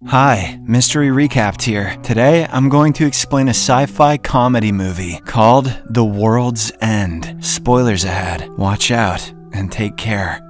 Hi, Mystery Recapped here. Today, I'm going to explain a sci-fi comedy movie called The World's End. Spoilers ahead. Watch out and take care.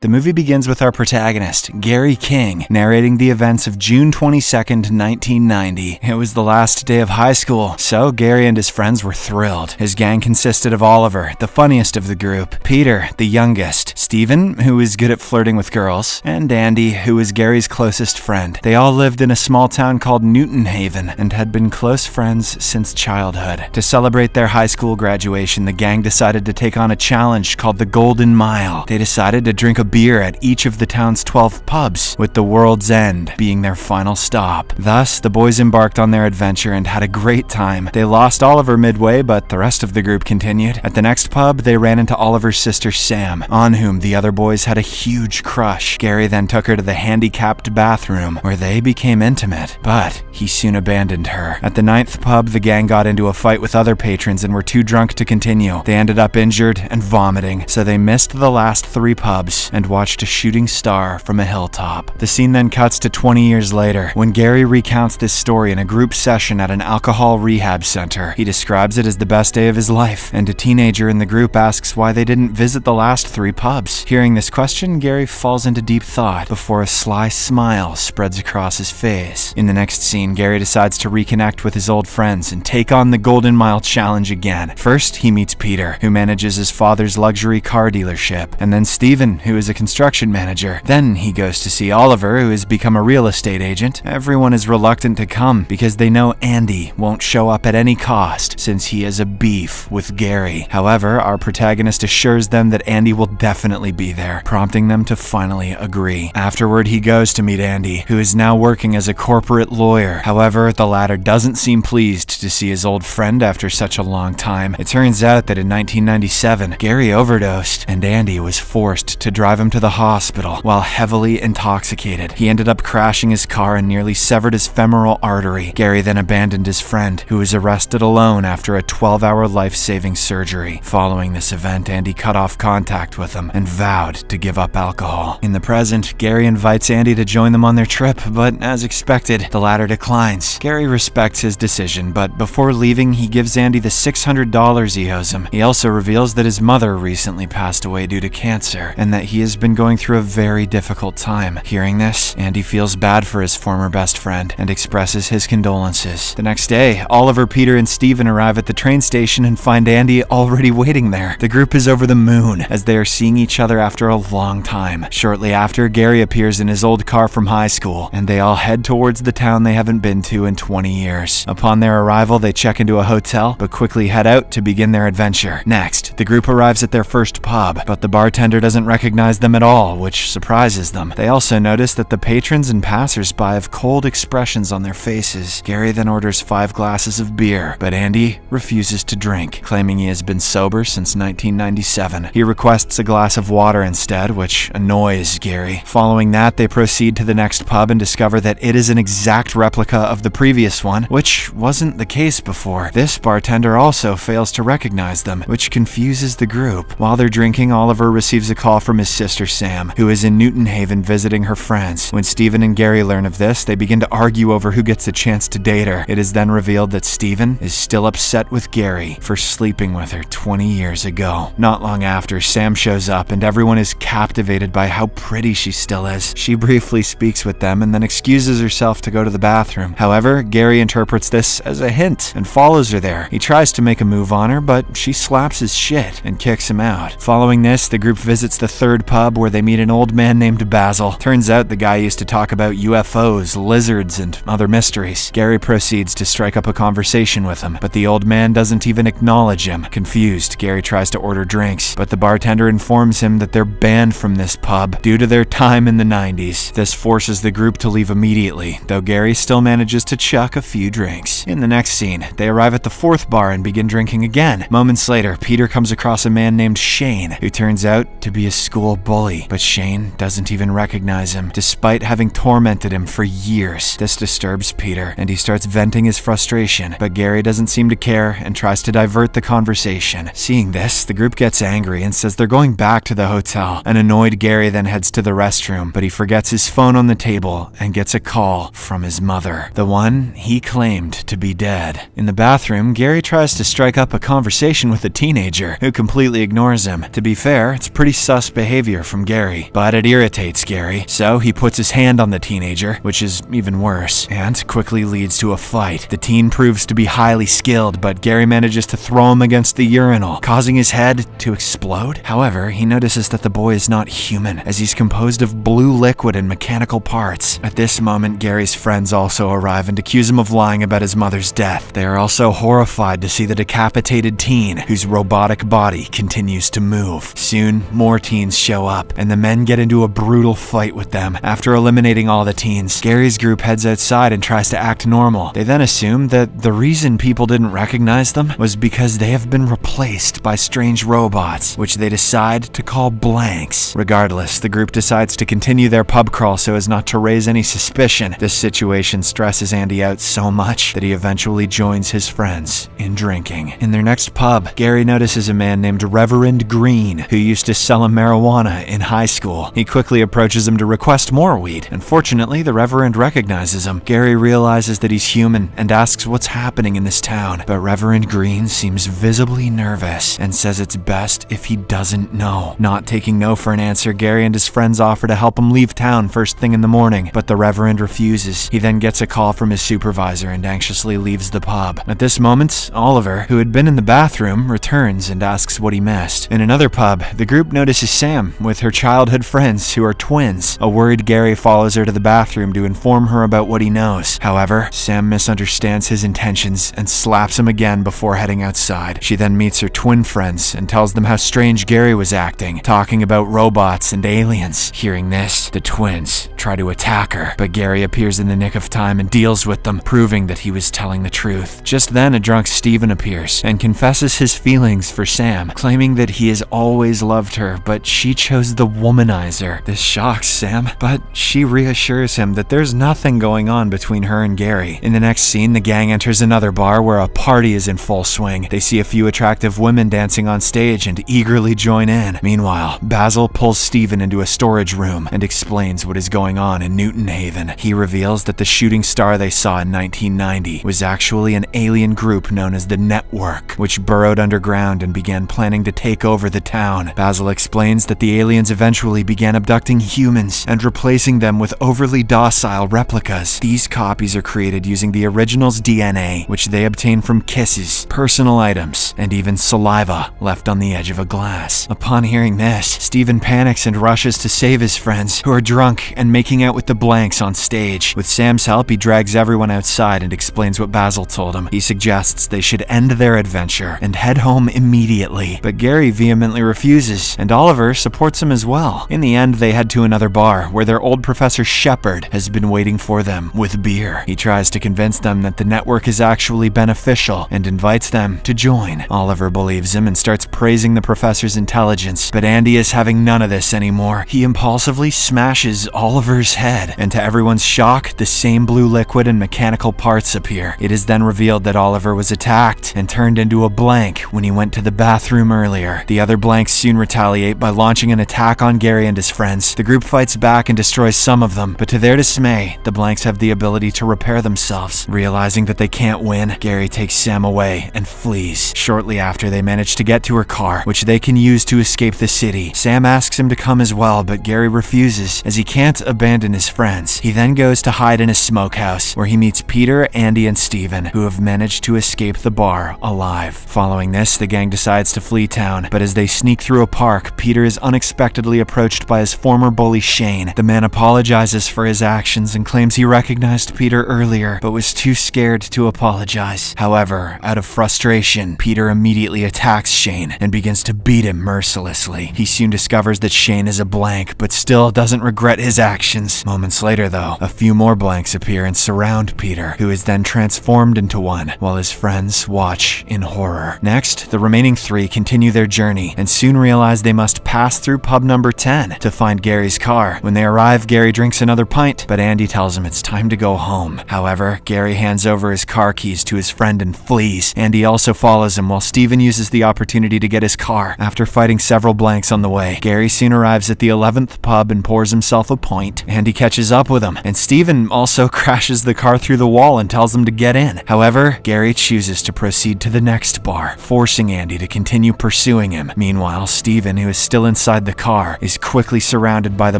The movie begins with our protagonist, Gary King, narrating the events of June 22nd, 1990. It was the last day of high school, so Gary and his friends were thrilled. His gang consisted of Oliver, the funniest of the group, Peter, the youngest, Steven, who was good at flirting with girls, and Andy, who was Gary's closest friend. They all lived in a small town called Newton Haven and had been close friends since childhood. To celebrate their high school graduation, the gang decided to take on a challenge called the Golden Mile. They decided to drink a beer at each of the town's 12 pubs, with the World's End being their final stop. Thus, the boys embarked on their adventure and had a great time. They lost Oliver midway, but the rest of the group continued. At the next pub, they ran into Oliver's sister Sam, on whom the other boys had a huge crush. Gary then took her to the handicapped bathroom, where they became intimate, but he soon abandoned her. At the 9th pub, the gang got into a fight with other patrons and were too drunk to continue. They ended up injured and vomiting, so they missed the last 3 pubs and watched a shooting star from a hilltop. The scene then cuts to 20 years later, when Gary recounts this story in a group session at an alcohol rehab center. He describes it as the best day of his life, and a teenager in the group asks why they didn't visit the last 3 pubs. Hearing this question, Gary falls into deep thought before a sly smile spreads across his face. In the next scene, Gary decides to reconnect with his old friends and take on the Golden Mile challenge again. First, he meets Peter, who manages his father's luxury car dealership, and then Steven, who is a construction manager. Then he goes to see Oliver, who has become a real estate agent. Everyone is reluctant to come because they know Andy won't show up at any cost since he has a beef with Gary. However, our protagonist assures them that Andy will definitely be there, prompting them to finally agree. Afterward, he goes to meet Andy, who is now working as a corporate lawyer. However, the latter doesn't seem pleased to see his old friend after such a long time. It turns out that in 1997, Gary overdosed, and Andy was forced to drive him to the hospital while heavily intoxicated. He ended up crashing his car and nearly severed his femoral artery. Gary then abandoned his friend, who was arrested alone after a 12-hour life-saving surgery. Following this event, Andy cut off contact with him and vowed to give up alcohol. In the present, Gary invites Andy to join them on their trip, but as expected, the latter declines. Gary respects his decision, but before leaving, he gives Andy the $600 he owes him. He also reveals that his mother recently passed away due to cancer, and that he has been going through a very difficult time. Hearing this, Andy feels bad for his former best friend and expresses his condolences. The next day, Oliver, Peter, and Steven arrive at the train station and find Andy already waiting there. The group is over the moon as they are seeing each other after a long time. Shortly after, Gary appears in his old car from high school, and they all head towards the town they haven't been to in 20 years. Upon their arrival, they check into a hotel, but quickly head out to begin their adventure. Next, the group arrives at their first pub, but the bartender doesn't recognize them at all, which surprises them. They also notice that the patrons and passersby have cold expressions on their faces. Gary then orders 5 glasses of beer, but Andy refuses to drink, claiming he has been sober since 1997. He requests a glass of water instead, which annoys Gary. Following that, they proceed to the next pub and discover that it is an exact replica of the previous one, which wasn't the case before. This bartender also fails to recognize them, which confuses the group. While they're drinking, Oliver receives a call from his sister Sam, who is in Newton Haven visiting her friends. When Steven and Gary learn of this, they begin to argue over who gets a chance to date her. It is then revealed that Steven is still upset with Gary for sleeping with her 20 years ago. Not long after, Sam shows up and everyone is captivated by how pretty she still is. She briefly speaks with them and then excuses herself to go to the bathroom. However, Gary interprets this as a hint and follows her there. He tries to make a move on her, but she slaps his shit and kicks him out. Following this, the group visits the 3rd pub where they meet an old man named Basil. Turns out the guy used to talk about UFOs, lizards, and other mysteries. Gary proceeds to strike up a conversation with him, but the old man doesn't even acknowledge him. Confused, Gary tries to order drinks, but the bartender informs him that they're banned from this pub due to their time in the 90s. This forces the group to leave immediately, though Gary still manages to chuck a few drinks. In the next scene, they arrive at the 4th bar and begin drinking again. Moments later, Peter comes across a man named Shane, who turns out to be a school bully, but Shane doesn't even recognize him, despite having tormented him for years. This disturbs Peter, and he starts venting his frustration, but Gary doesn't seem to care and tries to divert the conversation. Seeing this, the group gets angry and says they're going back to the hotel. An annoyed Gary then heads to the restroom, but he forgets his phone on the table and gets a call from his mother, the one he claimed to be dead. In the bathroom, Gary tries to strike up a conversation with a teenager who completely ignores him. To be fair, it's pretty sus behavior from Gary, but it irritates Gary, so he puts his hand on the teenager, which is even worse, and quickly leads to a fight. The teen proves to be highly skilled, but Gary manages to throw him against the urinal, causing his head to explode. However, he notices that the boy is not human, as he's composed of blue liquid and mechanical parts. At this moment, Gary's friends also arrive and accuse him of lying about his mother's death. They are also horrified to see the decapitated teen, whose robotic body continues to move. Soon, more teens show up, and the men get into a brutal fight with them. After eliminating all the teens, Gary's group heads outside and tries to act normal. They then assume that the reason people didn't recognize them was because they have been replaced by strange robots, which they decide to call blanks. Regardless, the group decides to continue their pub crawl so as not to raise any suspicion. This situation stresses Andy out so much that he eventually joins his friends in drinking. In their next pub, Gary notices a man named Reverend Green, who used to sell him marijuana in high school. He quickly approaches him to request more weed. Unfortunately, the Reverend recognizes him. Gary realizes that he's human and asks what's happening in this town, but Reverend Green seems visibly nervous and says it's best if he doesn't know. Not taking no for an answer, Gary and his friends offer to help him leave town first thing in the morning, but the Reverend refuses. He then gets a call from his supervisor and anxiously leaves the pub. At this moment, Oliver, who had been in the bathroom, returns and asks what he missed. In another pub, the group notices Sam with her childhood friends who are twins. A worried Gary follows her to the bathroom to inform her about what he knows. However, Sam misunderstands his intentions and slaps him again before heading outside. She then meets her twin friends and tells them how strange Gary was acting, talking about robots and aliens. Hearing this, the twins try to attack her, but Gary appears in the nick of time and deals with them, proving that he was telling the truth. Just then, a drunk Steven appears and confesses his feelings for Sam, claiming that he has always loved her, but she chose the womanizer. This shocks Sam, but she reassures him that there's nothing going on between her and Gary. In the next scene, the gang enters another bar where a party is in full swing. They see a few attractive women dancing on stage and eagerly join in. Meanwhile, Basil pulls Steven into a storage room and explains what is going on in Newton Haven. He reveals that the shooting star they saw in 1990 was actually an alien group known as the Network, which burrowed underground and began planning to take over the town. Basil explains that the aliens eventually began abducting humans and replacing them with overly docile replicas. These copies are created using the original's DNA, which they obtain from kisses, personal items, and even saliva left on the edge of a glass. Upon hearing this, Steven panics and rushes to save his friends, who are drunk and making out with the blanks on stage. With Sam's help, he drags everyone outside and explains what Basil told him. He suggests they should end their adventure and head home immediately, but Gary vehemently refuses, and Oliver supports him as well. In the end, they head to another bar where their old Professor Shepard has been waiting for them with beer. He tries to convince them that the network is actually beneficial and invites them to join. Oliver believes him and starts praising the professor's intelligence, but Andy is having none of this anymore. He impulsively smashes Oliver's head, and to everyone's shock, the same blue liquid and mechanical parts appear. It is then revealed that Oliver was attacked and turned into a blank when he went to the bathroom earlier. The other blanks soon retaliate by launching an attack on Gary and his friends. The group fights back and destroys some of them, but to their dismay, the blanks have the ability to repair themselves. Realizing that they can't win, Gary takes Sam away and flees. Shortly after, they manage to get to her car, which they can use to escape the city. Sam asks him to come as well, but Gary refuses, as he can't abandon his friends. He then goes to hide in a smokehouse, where he meets Peter, Andy, and Steven, who have managed to escape the bar alive. Following this, the gang decides to flee town, but as they sneak through a park, Peter is unexpectedly approached by his former bully Shane. The man apologizes for his actions and claims he recognized Peter earlier, but was too scared to apologize. However, out of frustration, Peter immediately attacks Shane and begins to beat him mercilessly. He soon discovers that Shane is a blank, but still doesn't regret his actions actions. Moments later, though, a few more blanks appear and surround Peter, who is then transformed into one, while his friends watch in horror. Next, the remaining three continue their journey and soon realize they must pass through pub number 10 to find Gary's car. When they arrive, Gary drinks another pint, but Andy tells him it's time to go home. However, Gary hands over his car keys to his friend and flees. Andy also follows him while Steven uses the opportunity to get his car. After fighting several blanks on the way, Gary soon arrives at the 11th pub and pours himself a pint. Andy catches up with him, and Steven also crashes the car through the wall and tells him to get in. However, Gary chooses to proceed to the next bar, forcing Andy to continue pursuing him. Meanwhile, Steven, who is still inside the car, is quickly surrounded by the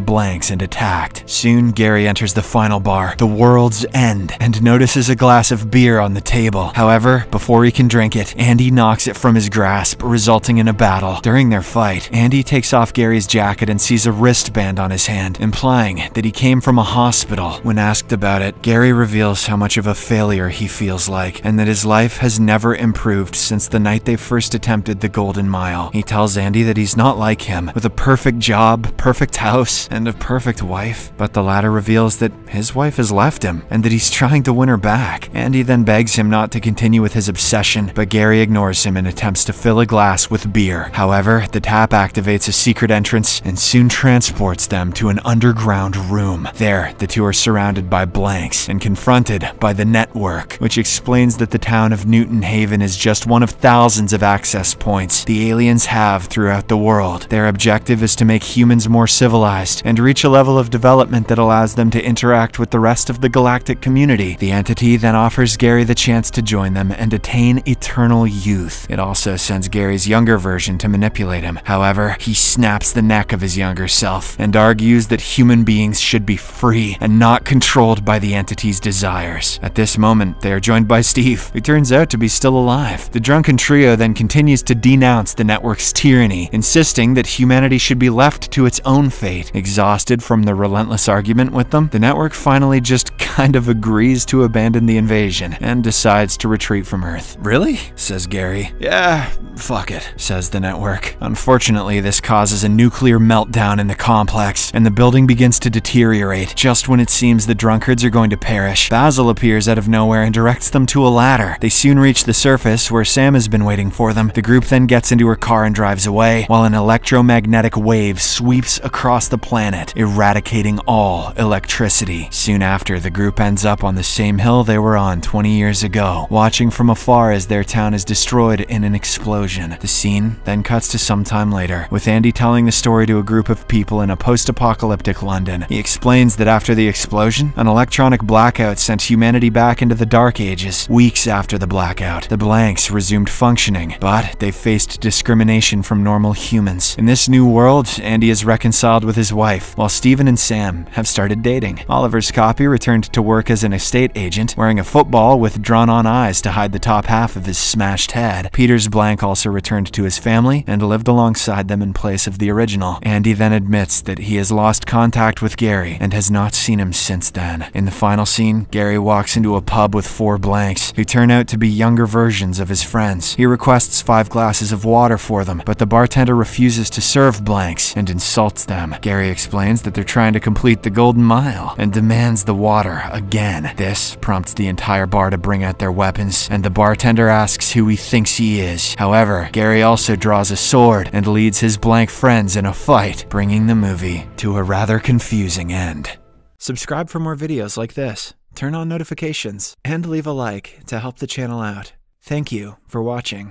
blanks and attacked. Soon, Gary enters the final bar, The World's End, and notices a glass of beer on the table. However, before he can drink it, Andy knocks it from his grasp, resulting in a battle. During their fight, Andy takes off Gary's jacket and sees a wristband on his hand, implying that he came from a hospital. When asked about it, Gary reveals how much of a failure he feels like, and that his life has never improved since the night they first attempted the Golden Mile. He tells Andy that he's not like him, with a perfect job, perfect house, and a perfect wife, but the latter reveals that his wife has left him, and that he's trying to win her back. Andy then begs him not to continue with his obsession, but Gary ignores him and attempts to fill a glass with beer. However, the tap activates a secret entrance and soon transports them to an underground room. There, the two are surrounded by blanks and confronted by the network, which explains that the town of Newton Haven is just one of thousands of access points the aliens have throughout the world. Their objective is to make humans more civilized and reach a level of development that allows them to interact with the rest of the galactic community. The entity then offers Gary the chance to join them and attain eternal youth. It also sends Gary's younger version to manipulate him. However, he snaps the neck of his younger self and argues that human beings should be free and not controlled by the entity's desires. At this moment, they are joined by Steve, who turns out to be still alive. The drunken trio then continues to denounce the network's tyranny, insisting that humanity should be left to its own fate. Exhausted from the relentless argument with them, the network finally just kind of agrees to abandon the invasion and decides to retreat from Earth. "Really?" says Gary. "Yeah, fuck it," says the network. Unfortunately, this causes a nuclear meltdown in the complex, and the building begins to deteriorate. Just when it seems the drunkards are going to perish, Basil appears out of nowhere and directs them to a ladder. They soon reach the surface, where Sam has been waiting for them. The group then gets into her car and drives away, while an electromagnetic wave sweeps across the planet, eradicating all electricity. Soon after, the group ends up on the same hill they were on 20 years ago, watching from afar as their town is destroyed in an explosion. The scene then cuts to some time later, with Andy telling the story to a group of people in a post-apocalyptic London. He explains that after the explosion, an electronic blackout sent humanity back into the Dark Ages. Weeks after the blackout, the blanks resumed functioning, but they faced discrimination from normal humans. In this new world, Andy is reconciled with his wife, while Steven and Sam have started dating. Oliver's copy returned to work as an estate agent, wearing a football with drawn-on eyes to hide the top half of his smashed head. Peter's blank also returned to his family and lived alongside them in place of the original. Andy then admits that he has lost contact with Gary and has not seen him since then. In the final scene, Gary walks into a pub with 4 blanks, who turn out to be younger versions of his friends. He requests 5 glasses of water for them, but the bartender refuses to serve blanks and insults them. Gary explains that they're trying to complete the Golden Mile and demands the water again. This prompts the entire bar to bring out their weapons, and the bartender asks who he thinks he is. However, Gary also draws a sword and leads his blank friends in a fight, bringing the movie to a rather confusing end. Subscribe for more videos like this, turn on notifications, and leave a like to help the channel out. Thank you for watching.